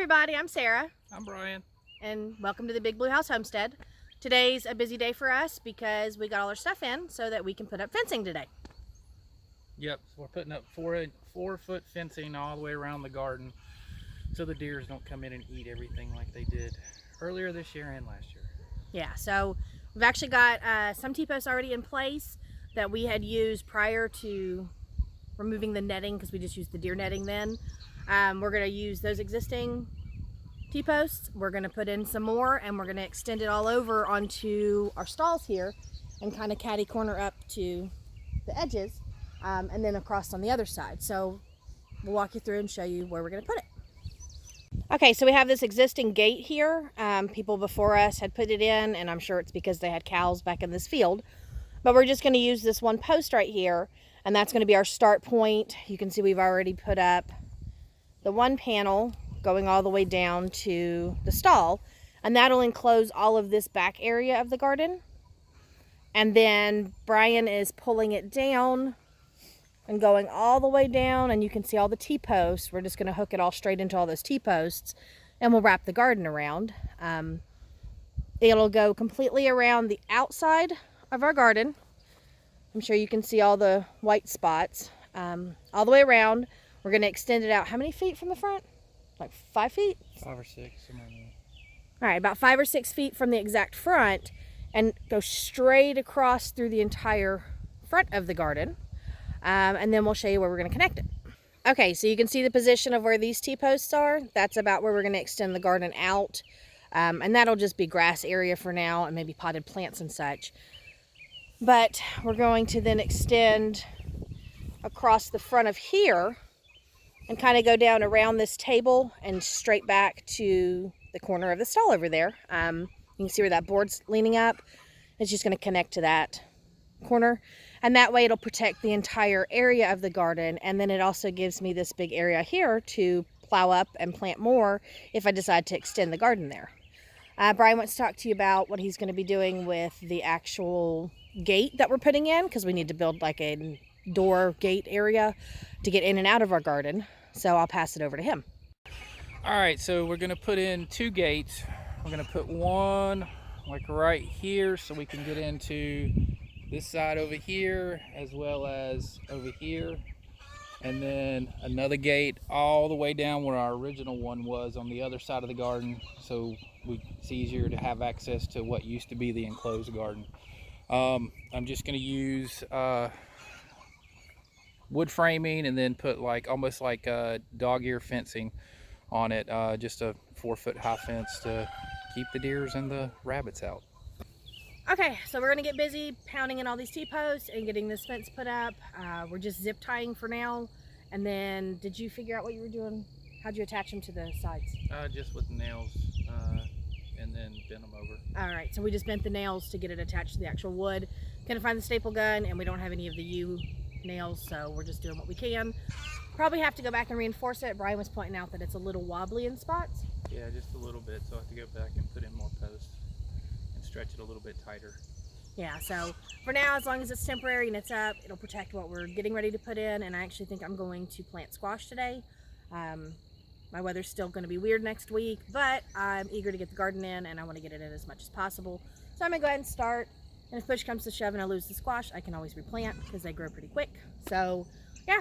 everybody, I'm Sarah. I'm Brian. And welcome to the Big Blue House Homestead. Today's a busy day for us because we got all our stuff in so that we can put up fencing today. Yep, so we're putting up 4-foot fencing all the way around the garden so the deers don't come in and eat everything like they did earlier this year and last year. Yeah, so we've actually got some T-posts already in place that we had used prior to removing the netting because we just used the deer netting then. We're going to use those existing T-posts. We're going to put in some more and we're going to extend it all over onto our stalls here and kind of catty corner up to the edges and then across on the other side. So we'll walk you through and show you where we're going to put it. Okay, so we have this existing gate here. People before us had put it in, and I'm sure it's because they had cows back in this field. But we're just going to use this one post right here, and that's going to be our start point. You can see we've already put up the one panel going all the way down to the stall, and that'll enclose all of this back area of the garden. And then Brian is pulling it down and going all the way down, and you can see all the T-posts. We're just going to hook it all straight into all those T-posts, and we'll wrap the garden around. It'll go completely around the outside of our garden. I'm sure you can see all the white spots all the way around. We're going to extend it out how many feet from the front? Like 5 feet? 5 or 6, somewhere in there. All right, about 5 or 6 feet from the exact front, and go straight across through the entire front of the garden. And then we'll show you where we're going to connect it. Okay, so you can see the position of where these T-posts are. That's about where we're going to extend the garden out. And that'll just be grass area for now and maybe potted plants and such. But we're going to then extend across the front of here and kind of go down around this table and straight back to the corner of the stall over there. You can see where that board's leaning up. It's just going to connect to that corner, and that way it'll protect the entire area of the garden, and then it also gives me this big area here to plow up and plant more if I decide to extend the garden there. Brian wants to talk to you about what he's going to be doing with the actual gate that we're putting in, because we need to build like a door gate area to get in and out of our garden. So I'll pass it over to him. All right, so we're going to put in 2 gates. We're going to put one like right here so we can get into this side over here as well as over here, and then another gate all the way down where our original one was on the other side of the garden, so it's easier to have access to what used to be the enclosed garden. I'm just going to use wood framing and then put like almost like dog ear fencing on it, just a 4-foot high fence to keep the deers and the rabbits out. Okay, so we're gonna get busy pounding in all these T-posts and getting this fence put up. We're just zip tying for now. And then, did you figure out what you were doing? How'd you attach them to the sides? Just with nails and then bend them over. All right, so we just bent the nails to get it attached to the actual wood. Couldn't find the staple gun, and we don't have any of the U nails, so we're just doing what we can. Probably have to go back and reinforce it. Brian was pointing out that it's a little wobbly in spots. Yeah, just a little bit, so I have to go back and put in more posts. Stretch it a little bit tighter. Yeah, so for now, as long as it's temporary and it's up, it'll protect what we're getting ready to put in. And I actually think I'm going to plant squash today. My weather's still going to be weird next week, but I'm eager to get the garden in and I want to get it in as much as possible. So I'm going to go ahead and start. And if push comes to shove and I lose the squash, I can always replant because they grow pretty quick. So yeah,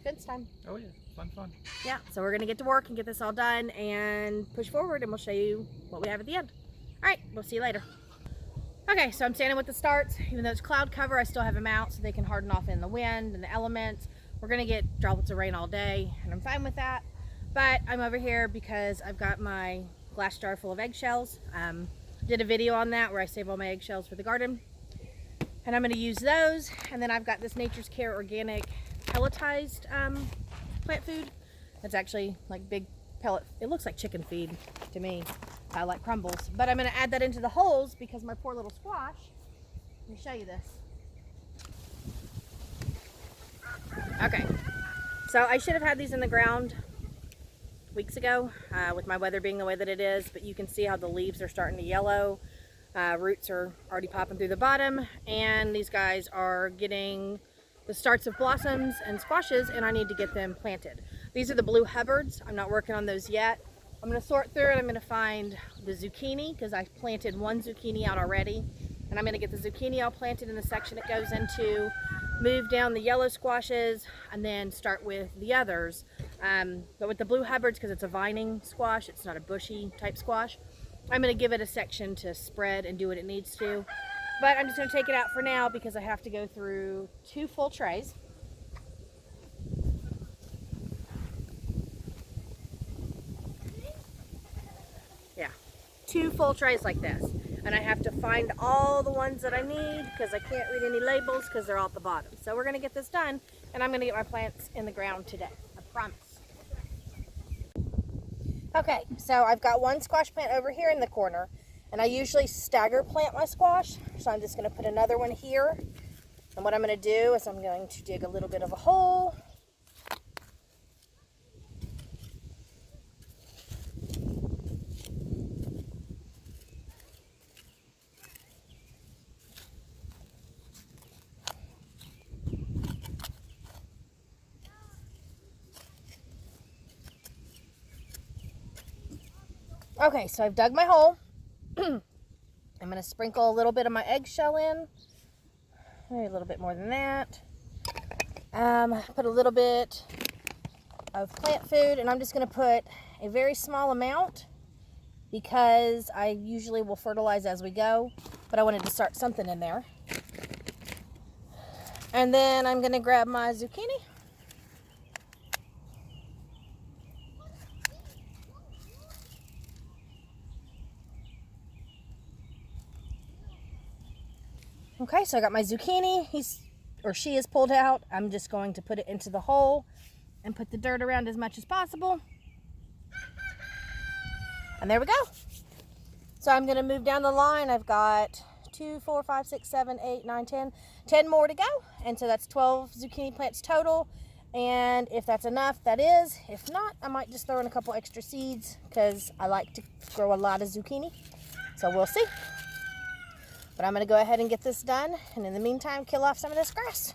good time. Oh yeah, fun. Yeah, so we're going to get to work and get this all done and push forward, and we'll show you what we have at the end. All right, we'll see you later. Okay, so I'm standing with the starts. Even though it's cloud cover, I still have them out so they can harden off in the wind and the elements. We're gonna get droplets of rain all day, and I'm fine with that. But I'm over here because I've got my glass jar full of eggshells. Did a video on that where I save all my eggshells for the garden. And I'm gonna use those. And then I've got this Nature's Care organic pelletized plant food. It's actually like big pellet. It looks like chicken feed to me. I like crumbles, but I'm going to add that into the holes because my poor little squash. Let me show you this. Okay, so I should have had these in the ground weeks ago with my weather being the way that it is, but you can see how the leaves are starting to yellow. Roots are already popping through the bottom, and these guys are getting the starts of blossoms and squashes, and I need to get them planted. These are the blue Hubbards. I'm not working on those yet. I'm going to sort through it. I'm going to find the zucchini because I planted one zucchini out already. And I'm going to get the zucchini all planted in the section it goes into, move down the yellow squashes, and then start with the others. But with the blue Hubbards, because it's a vining squash, it's not a bushy type squash, I'm going to give it a section to spread and do what it needs to. But I'm just going to take it out for now because I have to go through 2 full trays. Yeah, 2 full trays like this. And I have to find all the ones that I need because I can't read any labels because they're all at the bottom. So we're going to get this done, and I'm going to get my plants in the ground today. I promise. Okay, so I've got one squash plant over here in the corner. And I usually stagger plant my squash, so I'm just going to put another one here. And what I'm going to do is I'm going to dig a little bit of a hole. Okay, so I've dug my hole. I'm going to sprinkle a little bit of my eggshell in. Maybe a little bit more than that. Put a little bit of plant food, and I'm just going to put a very small amount because I usually will fertilize as we go, but I wanted to start something in there. And then I'm going to grab my zucchini. Okay, so I got my zucchini. She is pulled out. I'm just going to put it into the hole and put the dirt around as much as possible. And there we go. So I'm going to move down the line. I've got 2, 4, 5, 6, 7, 8, 9, 10. 10 more to go. And so that's 12 zucchini plants total. And if that's enough, that is. If not, I might just throw in a couple extra seeds because I like to grow a lot of zucchini. So we'll see. But I'm going to go ahead and get this done, and in the meantime, kill off some of this grass.